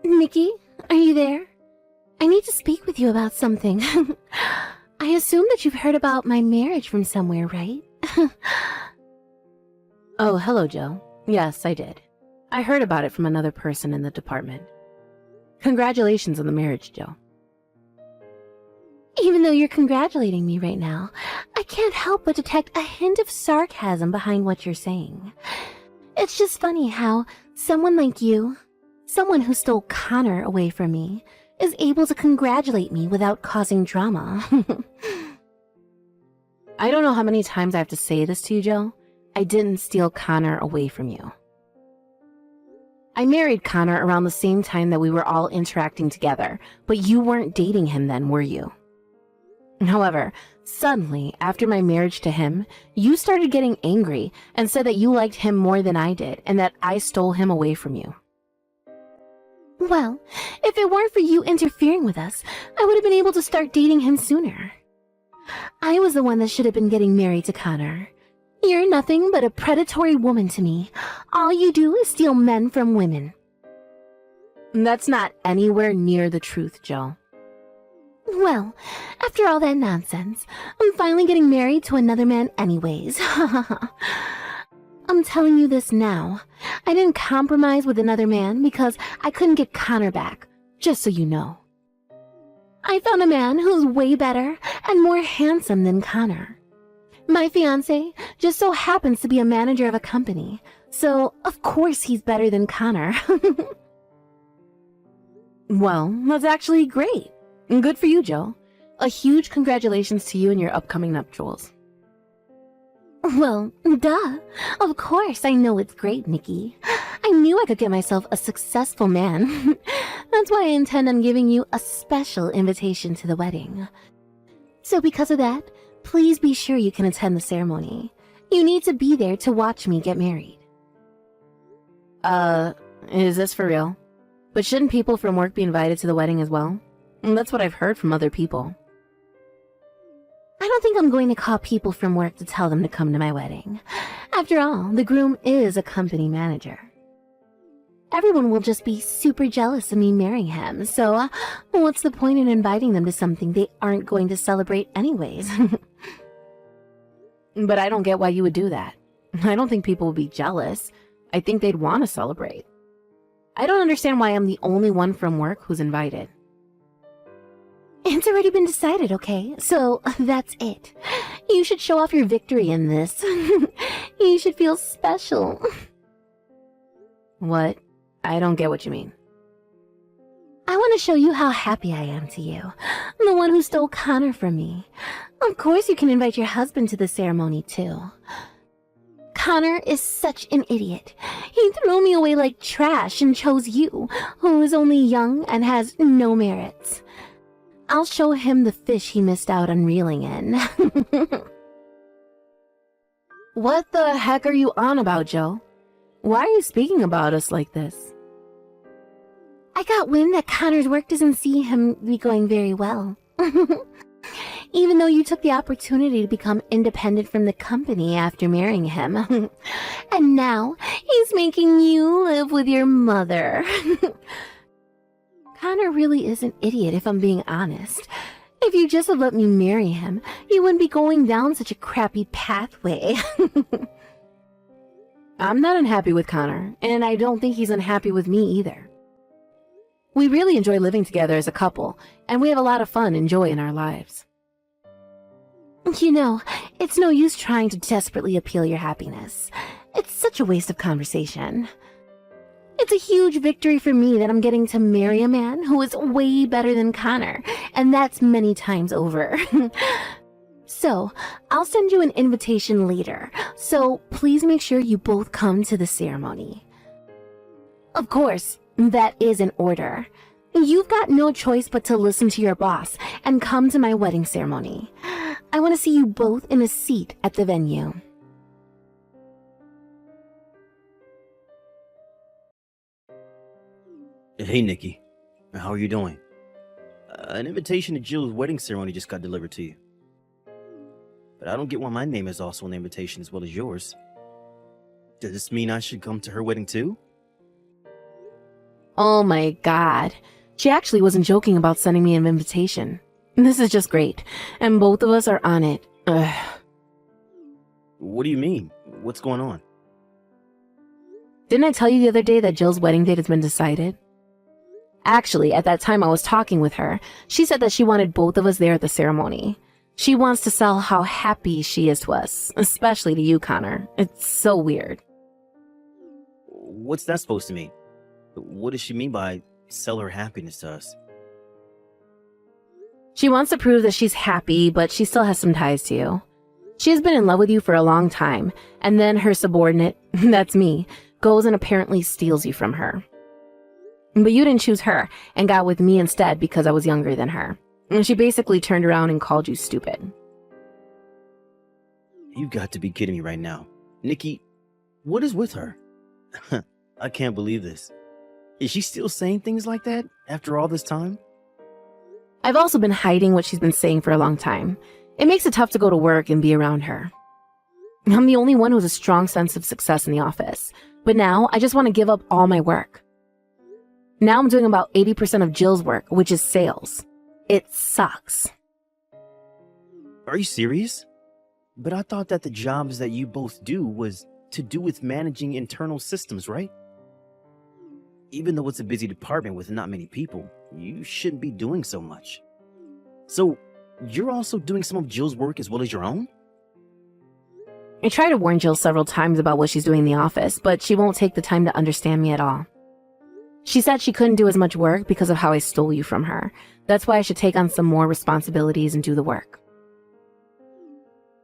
Nikki, are you there? I need to speak with you about something. I assume that you've heard about my marriage from somewhere, right? Oh, hello, Joe. Yes, I did. I heard about it from another person in the department. Congratulations on the marriage, Joe. Even though you're congratulating me right now, I can't help but detect a hint of sarcasm behind what you're saying. It's just funny how someone like you, someone who stole Connor away from me, is able to congratulate me without causing drama. I don't know how many times I have to say this to you, Joe. I didn't steal Connor away from you. I married Connor around the same time that we were all interacting together, but you weren't dating him then, were you? However, suddenly, after my marriage to him, you started getting angry and said that you liked him more than I did and that I stole him away from you. Well, if it weren't for you interfering with us, I would have been able to start dating him sooner. I was the one that should have been getting married to Connor. You're nothing but a predatory woman to me. All you do is steal men from women. That's not anywhere near the truth, Joe. Well, after all that nonsense, I'm finally getting married to another man anyways. I'm telling you this now. I didn't compromise with another man because I couldn't get Connor back, just so you know. I found a man who's way better and more handsome than Connor. My fiancé just so happens to be a manager of a company, so of course he's better than Connor. Well, that's actually great. Good for you, Joe. A huge congratulations to you and your upcoming nuptials. Well, duh. Of course I know it's great, Nikki. I knew I could get myself a successful man. That's why I intend on giving you a special invitation to the wedding. So because of that, please be sure you can attend the ceremony. You need to be there to watch me get married. Is this for real? But shouldn't people from work be invited to the wedding as well? That's what I've heard from other people. I don't think I'm going to call people from work to tell them to come to my wedding. After all, the groom is a company manager. Everyone will just be super jealous of me marrying him, so what's the point in inviting them to something they aren't going to celebrate anyways? But I don't get why you would do that. I don't think people would be jealous. I think they'd want to celebrate. I don't understand why I'm the only one from work who's invited. It's already been decided, okay? So that's it. You should show off your victory in this. You should feel special. What? I don't get what you mean. I want to show you how happy I am to you. I'm the one who stole Connor from me. Of course you can invite your husband to the ceremony too. Connor is such an idiot. He threw me away like trash and chose you, who is only young and has no merits. I'll show him the fish he missed out on reeling in. What the heck are you on about, Joe? Why are you speaking about us like this? I got wind that Connor's work doesn't see him be going very well. Even though you took the opportunity to become independent from the company after marrying him. And now he's making you live with your mother. Connor really is an idiot if I'm being honest. If you just had let me marry him, you wouldn't be going down such a crappy pathway. I'm not unhappy with Connor, and I don't think he's unhappy with me either. We really enjoy living together as a couple, and we have a lot of fun and joy in our lives. You know, it's no use trying to desperately appeal your happiness. It's such a waste of conversation. It's a huge victory for me that I'm getting to marry a man who is way better than Connor, and that's many times over. So, I'll send you an invitation later, so please make sure you both come to the ceremony. Of course, that is an order. You've got no choice but to listen to your boss and come to my wedding ceremony. I want to see you both in a seat at the venue. Hey, Nikki. How are you doing? An invitation to Jill's wedding ceremony just got delivered to you. But I don't get why my name is also on the invitation as well as yours. Does this mean I should come to her wedding too? Oh my god. She actually wasn't joking about sending me an invitation. This is just great, and both of us are on it. Ugh. What do you mean? What's going on? Didn't I tell you the other day that Jill's wedding date has been decided? Actually, at that time I was talking with her, she said that she wanted both of us there at the ceremony. She wants to sell how happy she is to us, especially to you, Connor. It's so weird. What's that supposed to mean? What does she mean by sell her happiness to us? She wants to prove that she's happy, but she still has some ties to you. She has been in love with you for a long time, and then her subordinate, that's me, goes and apparently steals you from her. But you didn't choose her and got with me instead because I was younger than her. And she basically turned around and called you stupid. You got to be kidding me right now. Nikki, what is with her? I can't believe this. Is she still saying things like that after all this time? I've also been hiding what she's been saying for a long time. It makes it tough to go to work and be around her. I'm the only one who has a strong sense of success in the office, but now I just want to give up all my work. Now I'm doing about 80% of Jill's work, which is sales. It sucks. Are you serious? But I thought that the jobs that you both do was to do with managing internal systems, right? Even though it's a busy department with not many people, you shouldn't be doing so much. So, you're also doing some of Jill's work as well as your own? I tried to warn Jill several times about what she's doing in the office, but she won't take the time to understand me at all. She said she couldn't do as much work because of how I stole you from her. That's why I should take on some more responsibilities and do the work.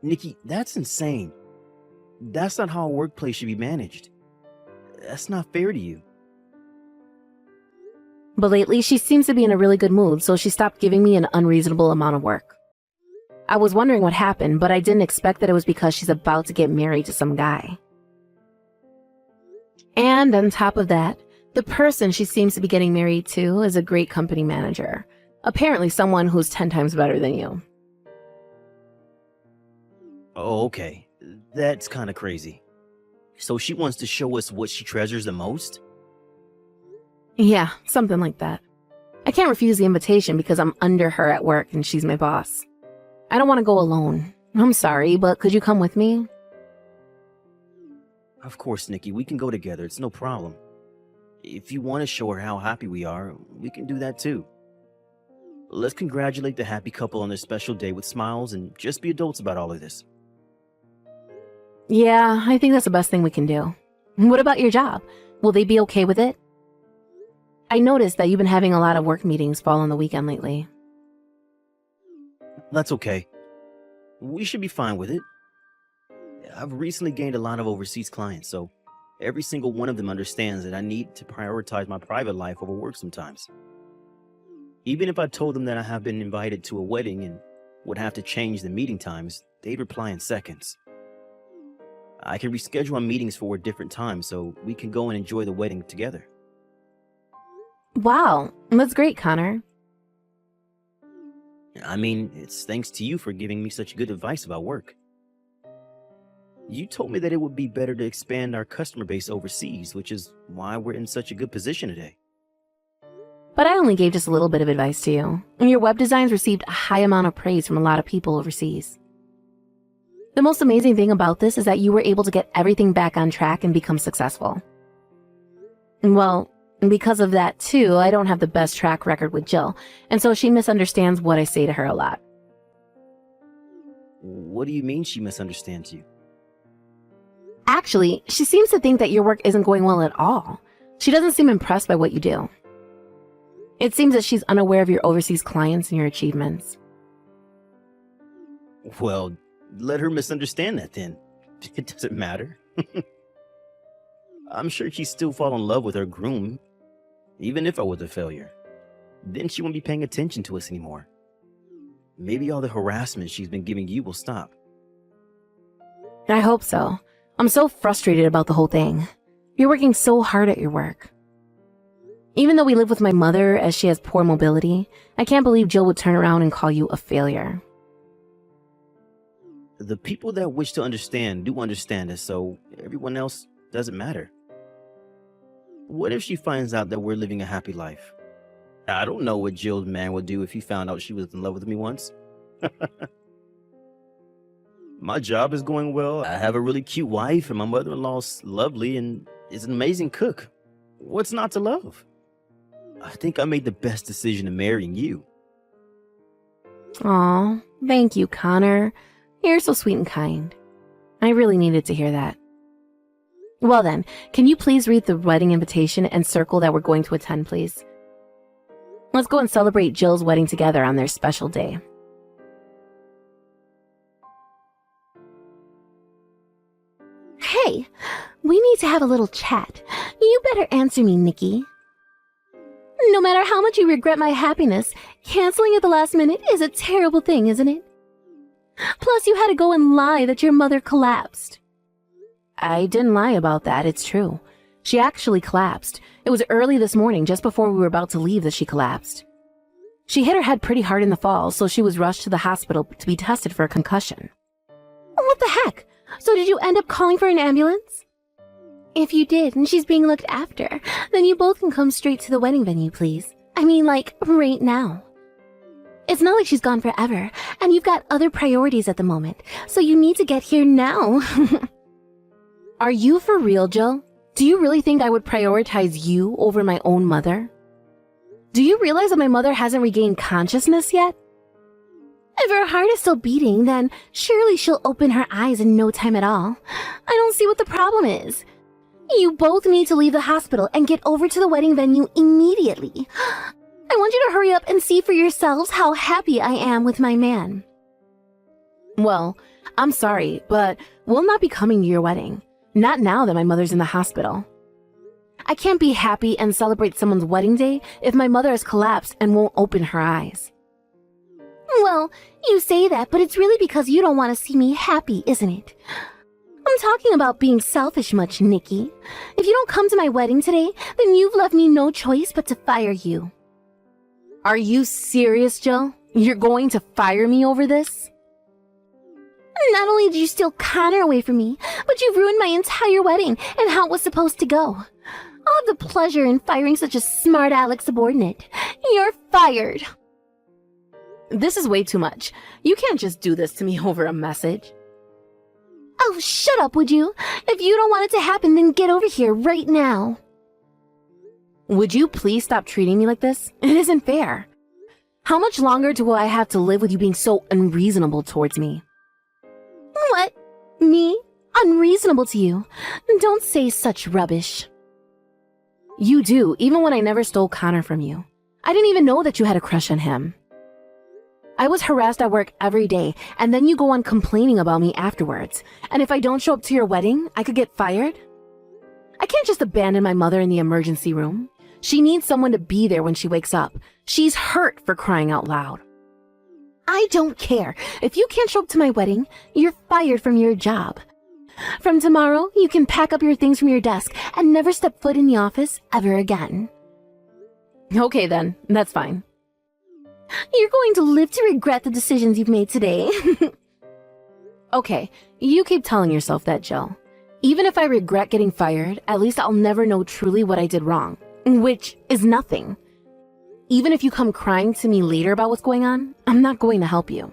Nikki, that's insane. That's not how a workplace should be managed. That's not fair to you. But lately, she seems to be in a really good mood, so she stopped giving me an unreasonable amount of work. I was wondering what happened, but I didn't expect that it was because she's about to get married to some guy. And on top of that, the person she seems to be getting married to is a great company manager. Apparently someone who's 10 times better than you. Oh, okay. That's kind of crazy. So she wants to show us what she treasures the most? Yeah, something like that. I can't refuse the invitation because I'm under her at work and she's my boss. I don't want to go alone. I'm sorry, but could you come with me? Of course, Nikki, we can go together. It's no problem. If you want to show her how happy we are, we can do that too. Let's congratulate the happy couple on their special day with smiles and just be adults about all of this. Yeah, I think that's the best thing we can do. What about your job? Will they be okay with it? I noticed that you've been having a lot of work meetings fall on the weekend lately. That's okay. We should be fine with it. I've recently gained a lot of overseas clients, so every single one of them understands that I need to prioritize my private life over work sometimes. Even if I told them that I have been invited to a wedding and would have to change the meeting times, they'd reply in seconds. I can reschedule our meetings for a different time so we can go and enjoy the wedding together. Wow, that's great, Connor. I mean, it's thanks to you for giving me such good advice about work. You told me that it would be better to expand our customer base overseas, which is why we're in such a good position today. But I only gave just a little bit of advice to you. Your web designs received a high amount of praise from a lot of people overseas. The most amazing thing about this is that you were able to get everything back on track and become successful. Well, because of that too, I don't have the best track record with Jill, and so she misunderstands what I say to her a lot. What do you mean she misunderstands you? Actually, she seems to think that your work isn't going well at all. She doesn't seem impressed by what you do. It seems that she's unaware of your overseas clients and your achievements. Well, let her misunderstand that then. It doesn't matter. I'm sure she'd still fall in love with her groom, even if I was a failure. Then she won't be paying attention to us anymore. Maybe all the harassment she's been giving you will stop. I hope so. I'm so frustrated about the whole thing. You're working so hard at your work. Even though we live with my mother as she has poor mobility, I can't believe Jill would turn around and call you a failure. The people that wish to understand do understand us, so everyone else doesn't matter. What if she finds out that we're living a happy life? I don't know what Jill's man would do if he found out she was in love with me once. My job is going well. I have a really cute wife, and my mother-in-law's lovely and is an amazing cook. What's not to love? I think I made the best decision in marrying you. Aw, thank you, Connor. You're so sweet and kind. I really needed to hear that. Well then, can you please read the wedding invitation and circle that we're going to attend, please? Let's go and celebrate Jill's wedding together on their special day. Hey, we need to have a little chat. You better answer me, Nikki. No matter how much you regret my happiness, canceling at the last minute is a terrible thing, isn't it? Plus, you had to go and lie that your mother collapsed. I didn't lie about that, it's true. She actually collapsed. It was early this morning, just before we were about to leave, that she collapsed. She hit her head pretty hard in the fall, so she was rushed to the hospital to be tested for a concussion. What the heck? So did you end up calling for an ambulance? If you did and she's being looked after, then you both can come straight to the wedding venue, please. I mean, like, right now. It's not like she's gone forever, and you've got other priorities at the moment, so you need to get here now. Are you for real, Jill? Do you really think I would prioritize you over my own mother? Do you realize that my mother hasn't regained consciousness yet? If her heart is still beating, then surely she'll open her eyes in no time at all. I don't see what the problem is. You both need to leave the hospital and get over to the wedding venue immediately. I want you to hurry up and see for yourselves how happy I am with my man. Well, I'm sorry, but we'll not be coming to your wedding. Not now that my mother's in the hospital. I can't be happy and celebrate someone's wedding day if my mother has collapsed and won't open her eyes. Well, you say that, but it's really because you don't want to see me happy, isn't it? I'm talking about being selfish much, Nikki. If you don't come to my wedding today, then you've left me no choice but to fire you. Are you serious, Jill? You're going to fire me over this? Not only did you steal Connor away from me, but you've ruined my entire wedding and how it was supposed to go. I'll have the pleasure in firing such a smart aleck subordinate. You're fired. This is way too much. You can't just do this to me over a message. Oh, shut up, would you? If you don't want it to happen, then get over here right now. Would you please stop treating me like this? It isn't fair. How much longer do I have to live with you being so unreasonable towards me? What? Me? Unreasonable to you? Don't say such rubbish. You do, even when I never stole Connor from you. I didn't even know that you had a crush on him. I was harassed at work every day, and then you go on complaining about me afterwards. And if I don't show up to your wedding, I could get fired? I can't just abandon my mother in the emergency room. She needs someone to be there when she wakes up. She's hurt, for crying out loud. I don't care. If you can't show up to my wedding, you're fired from your job. From tomorrow, you can pack up your things from your desk and never step foot in the office ever again. Okay then, that's fine. You're going to live to regret the decisions you've made today. Okay, you keep telling yourself that, Jill. Even if I regret getting fired, at least I'll never know truly what I did wrong, which is nothing. Even if you come crying to me later about what's going on, I'm not going to help you.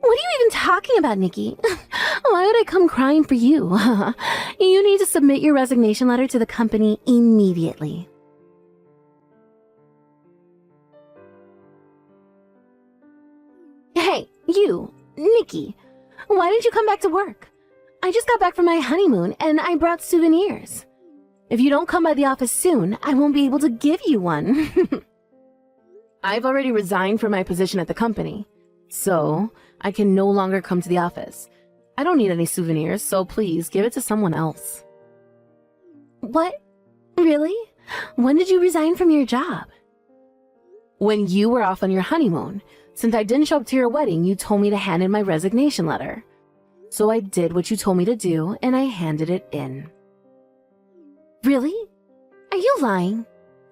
What are you even talking about, Nikki? Why would I come crying for you? You need to submit your resignation letter to the company immediately. Hey, you, Nikki, why didn't you come back to work? I just got back from my honeymoon and I brought souvenirs. If you don't come by the office soon, I won't be able to give you one. I've already resigned from my position at the company, so I can no longer come to the office. I don't need any souvenirs, so please give it to someone else. What? Really? When did you resign from your job? When you were off on your honeymoon. Since I didn't show up to your wedding, you told me to hand in my resignation letter. So I did what you told me to do, and I handed it in. Really? Are you lying?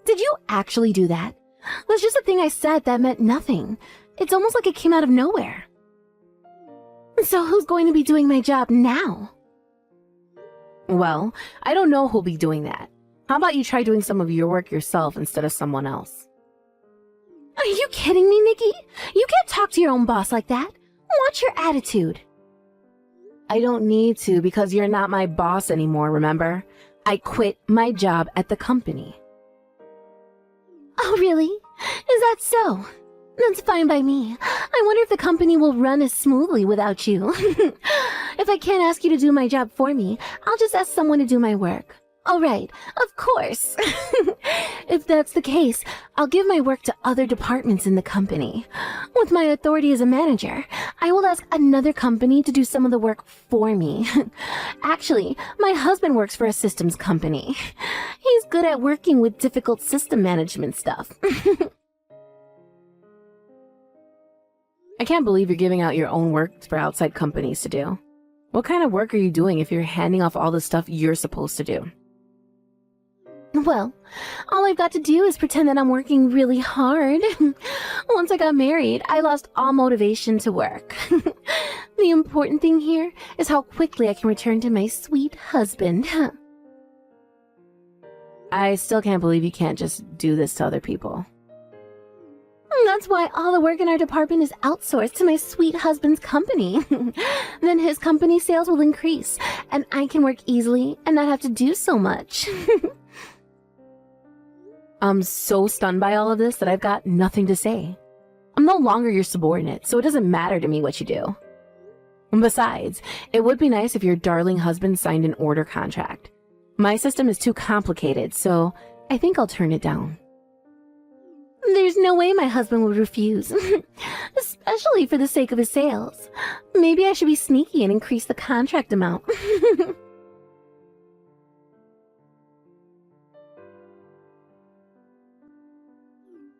Did you actually do that? That's just a thing I said that meant nothing. It's almost like it came out of nowhere. So who's going to be doing my job now? Well, I don't know who'll be doing that. How about you try doing some of your work yourself instead of someone else? Are you kidding me, Nikki? You can't talk to your own boss like that. Watch your attitude. I don't need to because you're not my boss anymore, remember? I quit my job at the company. Oh, really? Is that so? That's fine by me. I wonder if the company will run as smoothly without you. If I can't ask you to do my job for me, I'll just ask someone to do my work. All right, of course. If that's the case, I'll give my work to other departments in the company. With my authority as a manager, I will ask another company to do some of the work for me. Actually, my husband works for a systems company. He's good at working with difficult system management stuff. I can't believe you're giving out your own work for outside companies to do. What kind of work are you doing if you're handing off all the stuff you're supposed to do? Well, all I've got to do is pretend that I'm working really hard. Once I got married, I lost all motivation to work. The important thing here is how quickly I can return to my sweet husband. I still can't believe you can't just do this to other people. That's why all the work in our department is outsourced to my sweet husband's company. Then his company sales will increase, and I can work easily and not have to do so much. I'm so stunned by all of this that I've got nothing to say. I'm no longer your subordinate, so it doesn't matter to me what you do. And besides, it would be nice if your darling husband signed an order contract. My system is too complicated, so I think I'll turn it down. There's no way my husband would refuse, especially for the sake of his sales. Maybe I should be sneaky and increase the contract amount.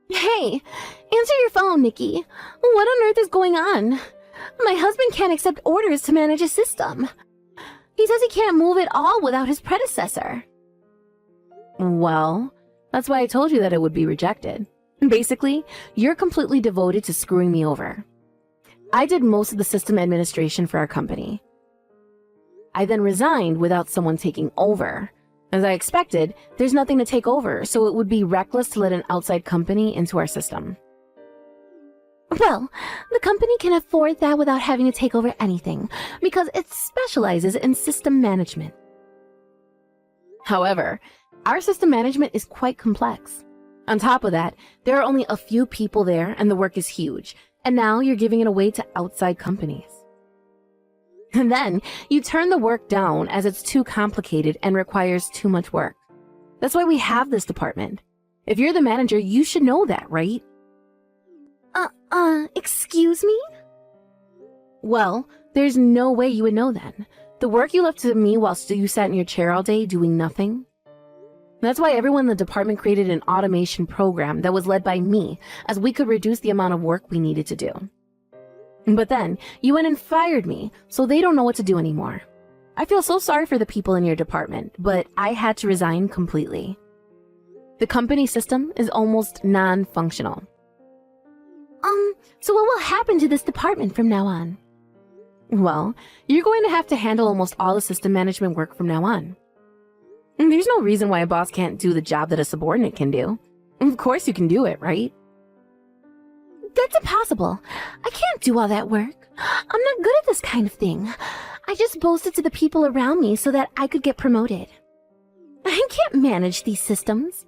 Hey, answer your phone, Nikki. What on earth is going on? My husband can't accept orders to manage a system. He says he can't move at all without his predecessor. Well, that's why I told you that it would be rejected. Basically, you're completely devoted to screwing me over. I did most of the system administration for our company. I then resigned without someone taking over. As I expected, there's nothing to take over, so it would be reckless to let an outside company into our system. Well, the company can afford that without having to take over anything, because it specializes in system management. However, our system management is quite complex. On top of that, there are only a few people there and the work is huge, and now you're giving it away to outside companies. And then you turn the work down as it's too complicated and requires too much work. That's why we have this department. If you're the manager, you should know that, right? Excuse me? Well, there's no way you would know then. The work you left to me whilst you sat in your chair all day doing nothing. That's why everyone in the department created an automation program that was led by me, as we could reduce the amount of work we needed to do. But then, you went and fired me, so they don't know what to do anymore. I feel so sorry for the people in your department, but I had to resign completely. The company system is almost non-functional. So what will happen to this department from now on? Well, you're going to have to handle almost all the system management work from now on. There's no reason why a boss can't do the job that a subordinate can do. Of course you can do it, right? That's impossible. I can't do all that work. I'm not good at this kind of thing. I just boasted to the people around me so that I could get promoted. I can't manage these systems.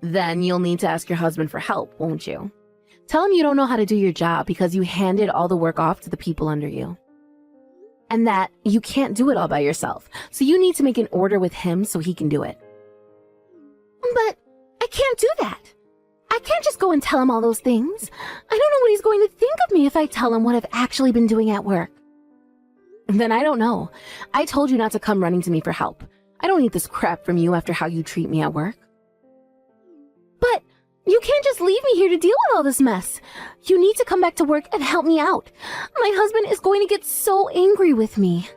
Then you'll need to ask your husband for help, won't you? Tell him you don't know how to do your job because you handed all the work off to the people under you. And that you can't do it all by yourself, so you need to make an order with him so he can do it. But I can't do that. I can't just go and tell him all those things. I don't know what he's going to think of me if I tell him what I've actually been doing at work. Then I don't know. I told you not to come running to me for help. I don't need this crap from you after how you treat me at work. But you can't just leave me here to deal with all this mess. You need to come back to work and help me out. My husband is going to get so angry with me.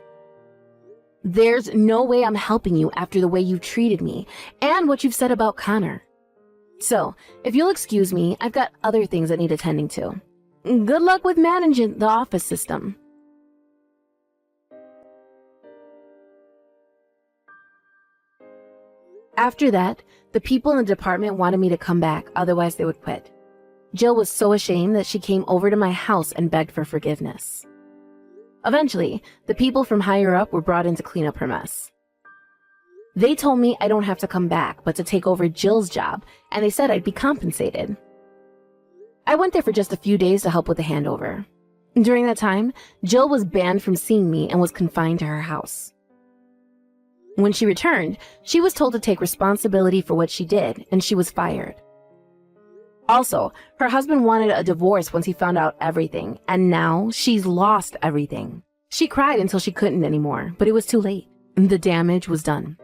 There's no way I'm helping you after the way you've treated me and what you've said about Connor. So, if you'll excuse me, I've got other things that need attending to. Good luck with managing the office system. After that, the people in the department wanted me to come back, otherwise they would quit. Jill was so ashamed that she came over to my house and begged for forgiveness. Eventually, the people from higher up were brought in to clean up her mess. They told me I don't have to come back, but to take over Jill's job, and they said I'd be compensated. I went there for just a few days to help with the handover. During that time, Jill was banned from seeing me and was confined to her house. When she returned, she was told to take responsibility for what she did, and she was fired. Also, her husband wanted a divorce once he found out everything, and now she's lost everything. She cried until she couldn't anymore, but it was too late. The damage was done.